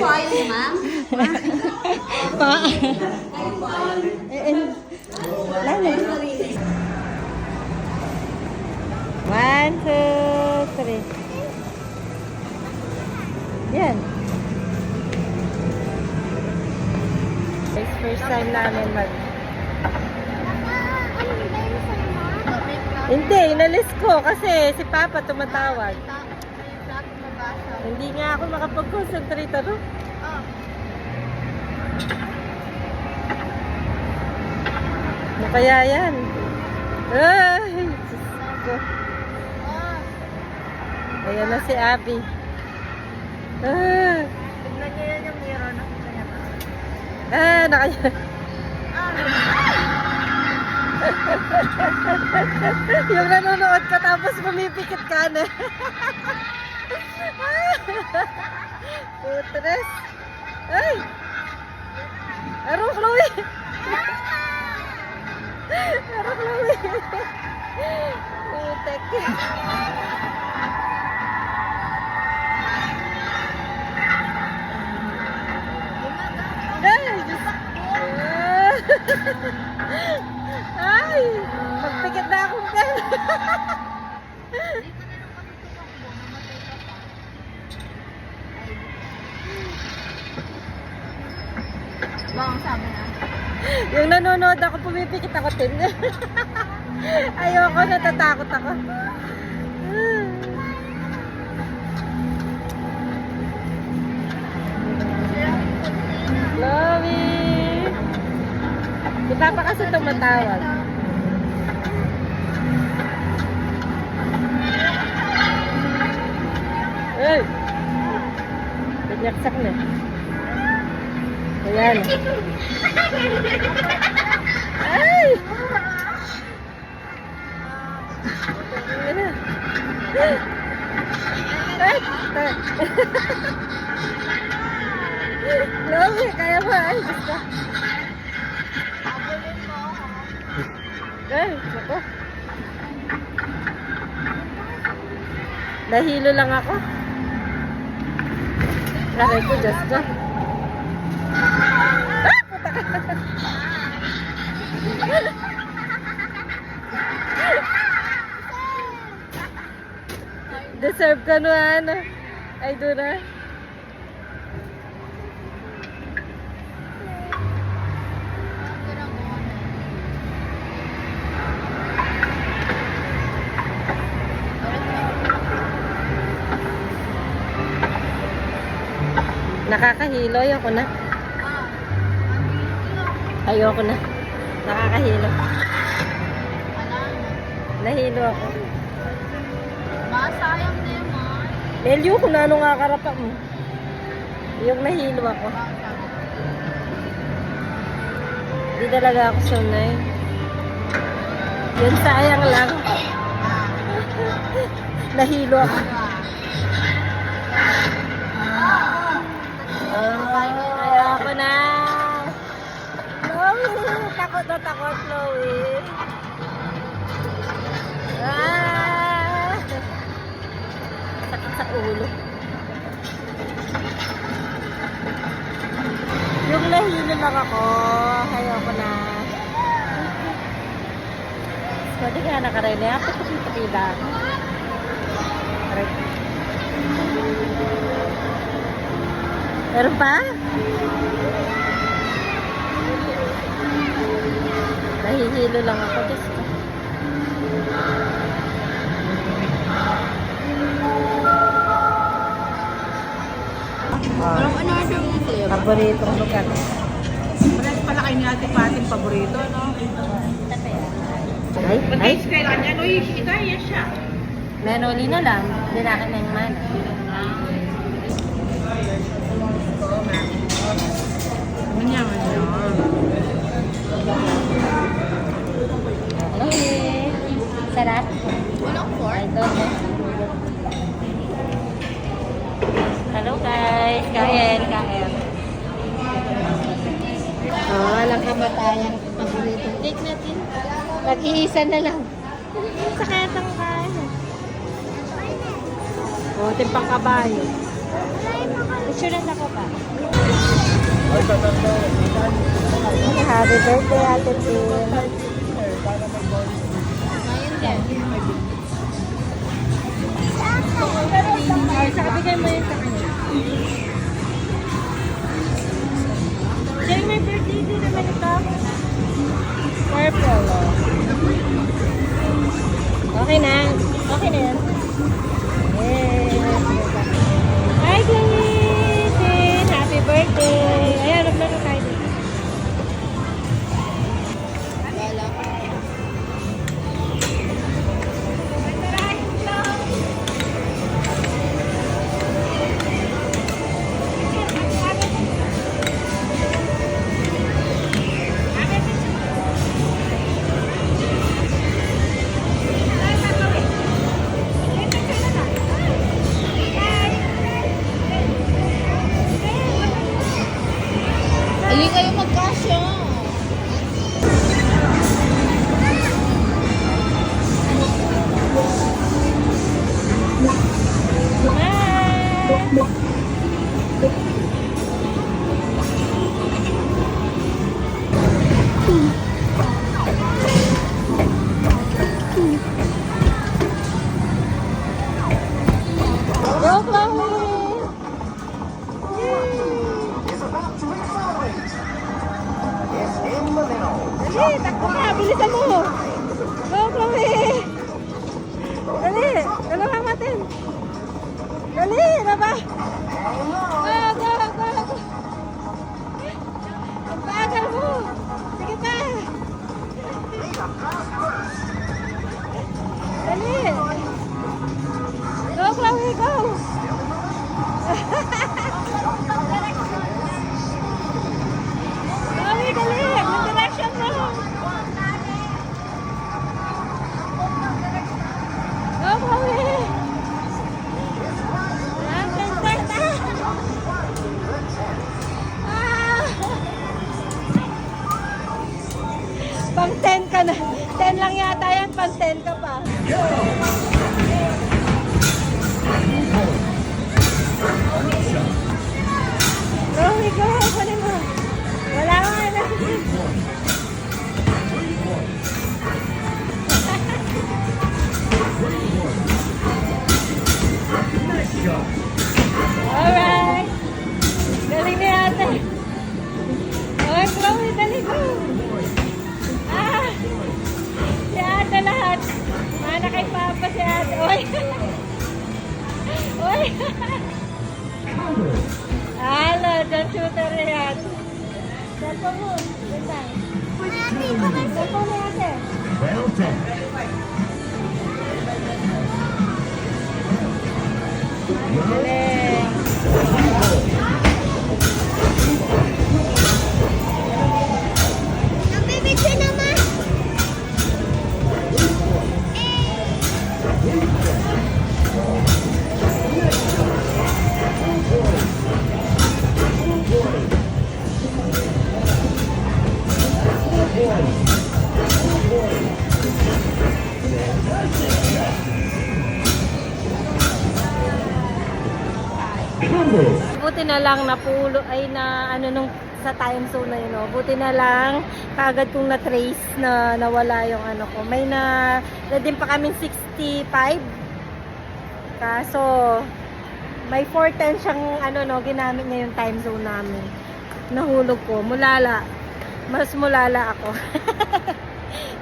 ayos, ma'am? Pa. Lalo. 1, 2, 3. Yan. It's first time namin mag... Hindi, inalis ko kasi si Papa tumatawag. Hindi nga ako makapag-concentrate, ano? Ano kaya yan? Ay! Diyos ko. Ayan na si Abby. Tignan niyo yan yung mirror na kanya. Nakaya. Yung nanonood ka tapos pumipikit ka na. Putres. Ay! Aro, Chloe! Aro, Chloe! Putek. Ay! Diyos ko. Ay! Magpikit na akong gan. Bang sabi na. Yung nanonood ako, pumipikit ako din. Ayoko, natatakot ako. Chloe! Di ba pa kasi tumatawag? Ay! Binyaksak na. Ayan. Ay! Ayan. Ay! Chloe, kaya mo. Ay, gusto. Ay, ako. Nahilo lang ako. Aray ko, Diyos ko. Ah! Puta ka. Deserve ka no, ano? Ay, doon na. Nakakahilo, ayoko na. Ayoko na. Nakakahilo. Nahilo ako. Masayang na yun, ma. Melyo kung ano nga karapat mo. Yung nahilo ako. Di talaga ako sunay. Yun sayang lang. Nahilo ako. Ayoko na. Chloe! Takot na takot, Chloe. Sakit sa ulo. Yung nahilo lang ako. Ayoko na. Pwede kaya nakaray na yan. Pagpapila ako. Meron pa? Nahihilo lang ako. Diyos ko. Parang ano siya yung flavor? Paboritong lugar. Parang pala kayo ni Ate Pating paborito, no? Ay, ay. Kailan niya, no? Kaya siya. Menoli na lang. Hindi na akin na yung mana. Manyaman niya. Okay. Sarap. Walang pork. Ay, doon. Hello guys. Kain, kain. Walang kamatayan. Paboritong cake natin. Mag-iisa na lang. Sa katang kain. O, timpang kabayo. Picture na ako pa. Happy birthday, Ate Tin. Ngayon din. Ay, saka bigay mo yun sa kanya. Jay, may birthday din naman ito. Purple, oh. Okay na. Okay na yan. Yay! Hi, Chloe! Tin, happy birthday! Ayan, naglaro tayo din. Wala ko. Hindi kayo magkasya. Go, Chloe! Dali, takbo ka! Bilisan mo! Go, Chloe! Dali! Tulungan natin! Dali! Raba! Go, go, go! Ang bagal mo! Sige pa! Dali! Go, Chloe! Go! Chloe, dali! Ang direction mo! Go, Chloe! Pang 10 ka na. 10 lang yata yan. Pang 10 ka pa. Chloe, go! Kunin mo. Wala ko na. Alright. Galing ni ate. Okay, Chloe, dali go. Si ate lahat. Mana kay Papa si ate. Oy. Oy. Halo, dyan shooter yan. Cellphone mo. Ganda. Cellphone mo ate. Galing. Nagbibidyo naman. Buti na lang napulo ay na ano nung sa time zone na yun, no? Buti na lang kagad kong na-trace na nawala yung ano ko. May na din pa kaming 65. Kaso may 410 siyang ano no, ginamit niya yung time zone namin. Nahulog ko, mulala. Mas mulala ako.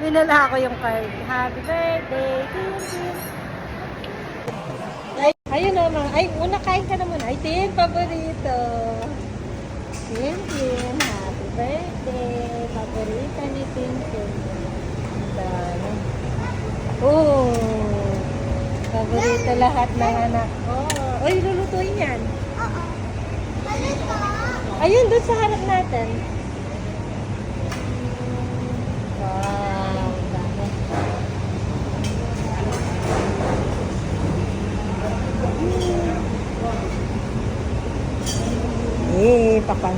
Winala ako yung card. Happy birthday. Ayun naman. Ay, una kain ka na muna. Ay, Tin, paborito. Tin. Happy birthday. Paborito ni Tin. Dami. Oh. Paborito lahat ng anak ko. Uy, lulutuin yan. Oo. Ano ito? Ayun, doon sa harap natin. Wow. Dami. Papan.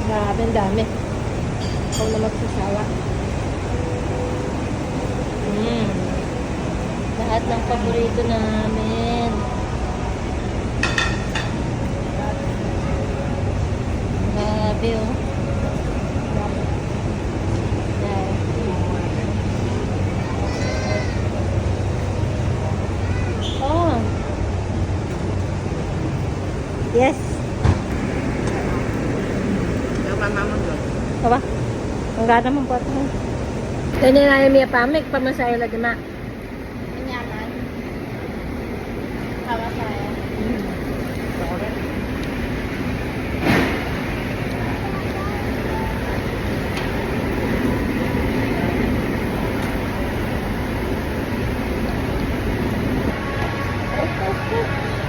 Grabe, ang dami. Ikaw na magsasawa. Lahat ng paborito namin. Grabe, oh. Yan. Oh. Yes. Yung pamamang doon. Aba, ang gana mong po ito. Ganyan na yung Mia Pamik, pamasaya lagi na. Kanyalan. Tawa saya.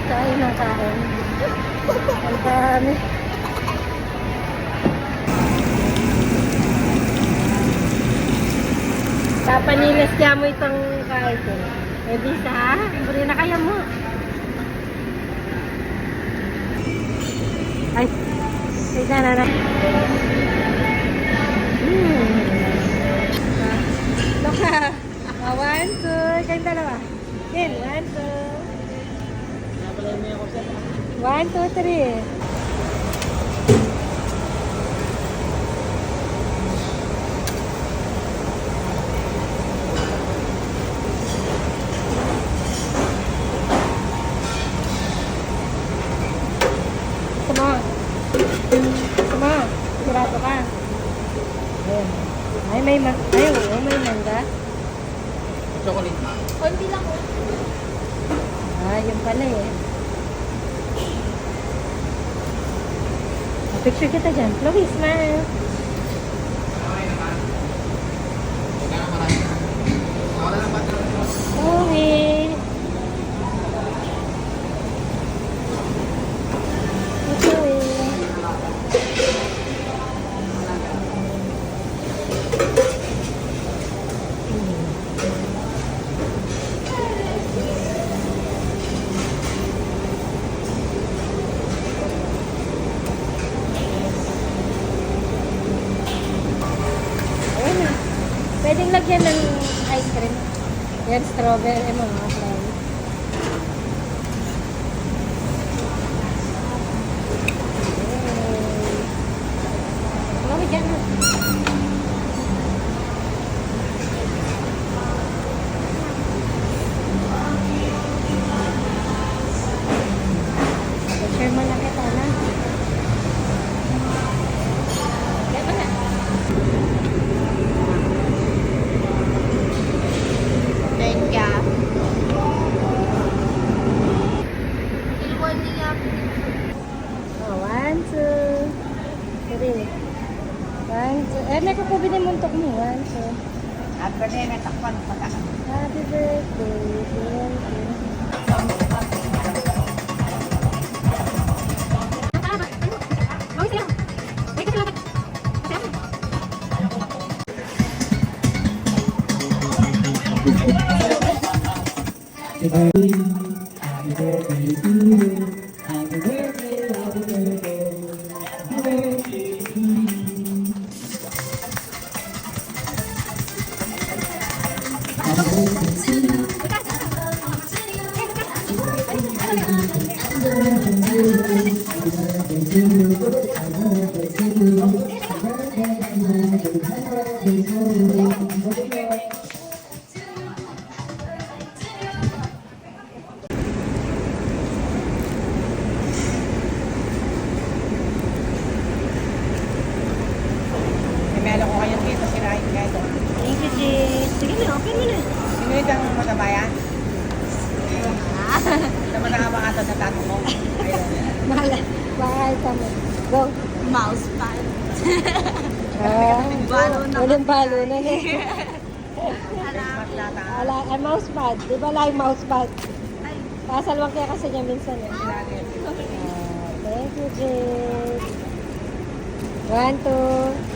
Kain na kain. Ang dami. Papanilas kaya mo itong kain ko. Eh, bisa ha? Buri na kaya mo. Ay. Ay, na. Loka. 1, 2. Kayong dalawa. Then, 1, 2. 1, 2, 3. Sama. Sigurado ka. Ayan. Ay, may mangga. Chocolate na. Konti lang po. Yun pala eh. Picture kita dyan. Chloe, smile. Chloe. Chloe. Ayan na. Pwedeng lagyan ng ice cream. Yan, strawberry, mga flavor. Chloe, dyan na. Share mo lang kita na. Kaya ba na? Thank you. Ilwan niya. 1, 2, 3. 1, 2. Eh, nakukubi na yung muntok mo. 1, 2. At pwede na takpan pagka. Happy birthday, thank you. Imelo ko kayo dito sirahin kayo doon. Thank you, Jade. Sige na, open mo na. Sino yung magabayan? Naman nakabakatan na tato ko. Ayun. Mahal kami. Go. Mouse pad. Balo na. Walang balo na. Matlata. Mouse pad. Di ba like mouse pad? Pasalwang kaya kasi niya minsan eh. Thank you, Jade. 1, 2.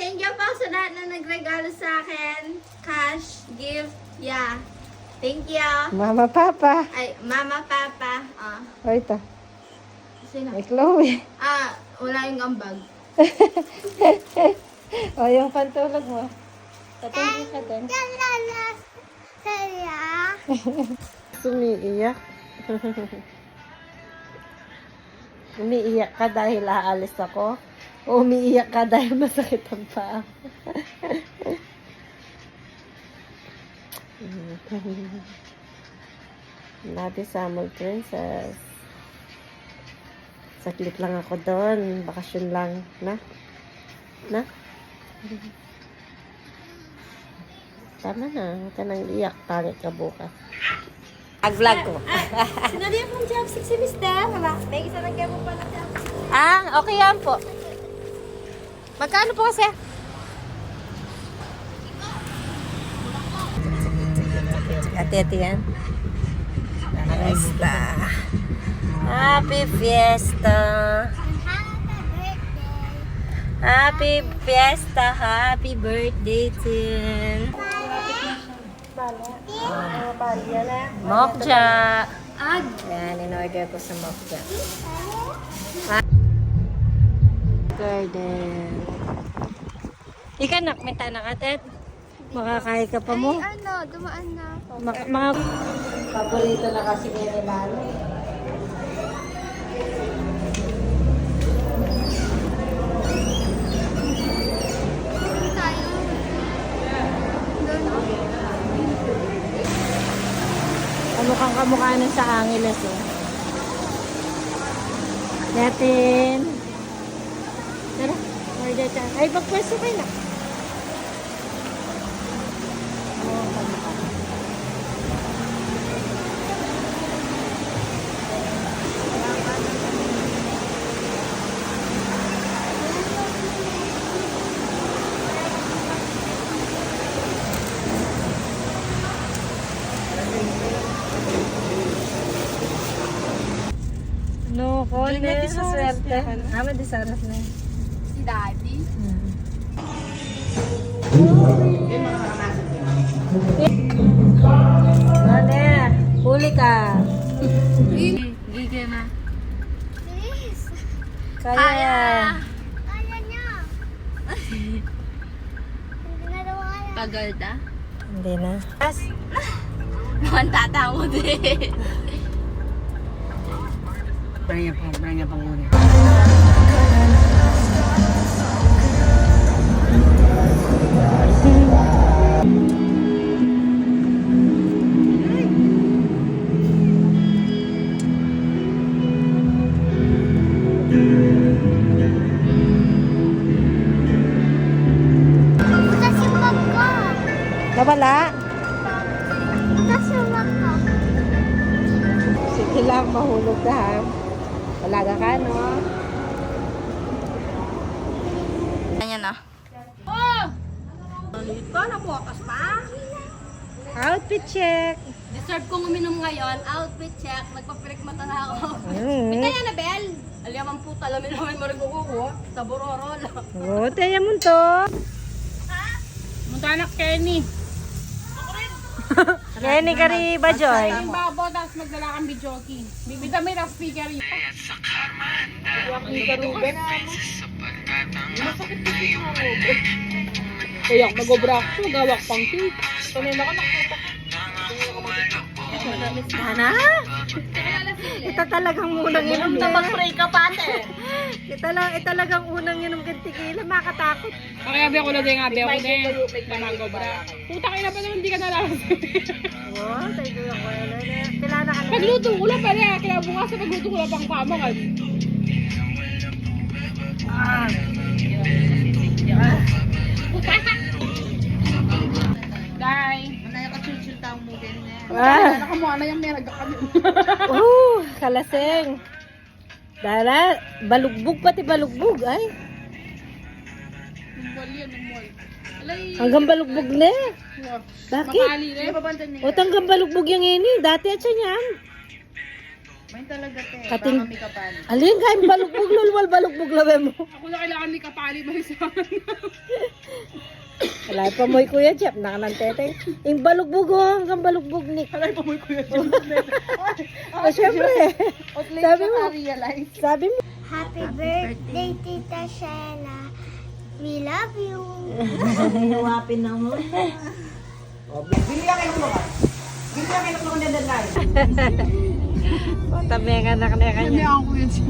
Thank you po sa lahat na nagregalo sa akin. Cash, gift, yeah. Thank you. Mama, Papa. Ay, Mama, Papa. O ito. Sino? May Chloe. Wala yung ambag. O, yung pantulog mo. Tatanggi ka din. Umiiyak. Umiiyak ka dahil aalis ako? O umiiyak ka dahil masakit ang paa? Nabi Summer Princess. Saglit lang ako doon. Bakasyon lang. Na? Tama na. Huwag ka nang iyak. Pangit ka bukas. Vlog ko. Sinabi akong chopstick si Mister. Wala. May isa lang kaya mo pala chopstick. Okay yan po. Magkano po kasi? Ate yan. Fiesta. Happy Fiesta. Happy Fiesta. Happy birthday, Tin. Mokja. Ayan, in-order ko sa Mokja. Garden. Ika nak, may tanak atet. Makakain ka pa mo. Dumaan na ako. Mga paborito na kasi ni Lalo. Tayo. Doon. Ano kang kamukha nun sa Angeles eh. Natin. Tara, order tayo. Ay, pagpwesto kayo na. No, Cone, sa swerte. Madisaras na. Si Daddy. Cone, huli ka. Gigil na. Kaya. Tagal na. Hindi na. Naman tatawa din. Branya pang muna. Nawala? Nasumak ko. Sige lang, mahulog ka ha. Walaga ka, no? Ayan na. Oh! Ito, nabukas pa. Outfit check. Deserve kong uminom ngayon. Outfit check. Nagpapirik mata na ako. Mm. Kaya na, Bel. Aliyaman po talamin naman marigukuko. Sa bororo lang. Oh, tayo mo to. Munta anak Kenny. Kenny Kari ba, Joy? Yung babo, tapos magdala kang videoki. Bibita may rough speaker yun. Kaya ako mag-obra ako, gawak pang cake. Sanay na ako nakita. Sana? Ito talagang unang inom na. Mag-pray ka pa, ate. Ito talagang unang inom ng tequila. Makatakot. Kaya ako na din nga, ako din. Mag-obra. Puta kayo na pa naman, hindi ka nalaman. Oh, tayo ko yung wala. Pila na ka na. Pagluto ko lang pala, kaya bukas sa pagluto ko lang pang pamangan. Dai. Nakamuha na yung merag kami. Kalaseng. Dara, balugbog pati balugbog. Ay, Numbol yan, numbol. Alay. hanggang balugbog na. Bakit? Makali rin. O hanggang balugbog yung ini. Dati at siya niyan. May talaga te. Kating, Baka may kapal. alin kain balugbog lulwal balugbog lawe mo. Ako na kailangan ni Kapali ba sa akin? Wala pa mo'y kuya Jeff, nakanan teteng. Yung balugbog oh, hanggang balugbog ni. Alay pa mo yung kuya. Oh, syempre. Sabi mo, realize. sabi mo. Happy birthday, Tita Shena. We love you. Huwapin na mo. Bili ang kayo ka. Bili ang kayo ka ng deadline. Tabi ang anak na Sabi kanya. ako kuya siya.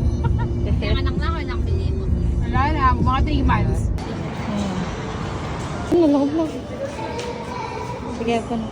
Anak na ako, ilang pili mo. Wala na, mga 3 months. Ano, loob mo. Sige, ako na.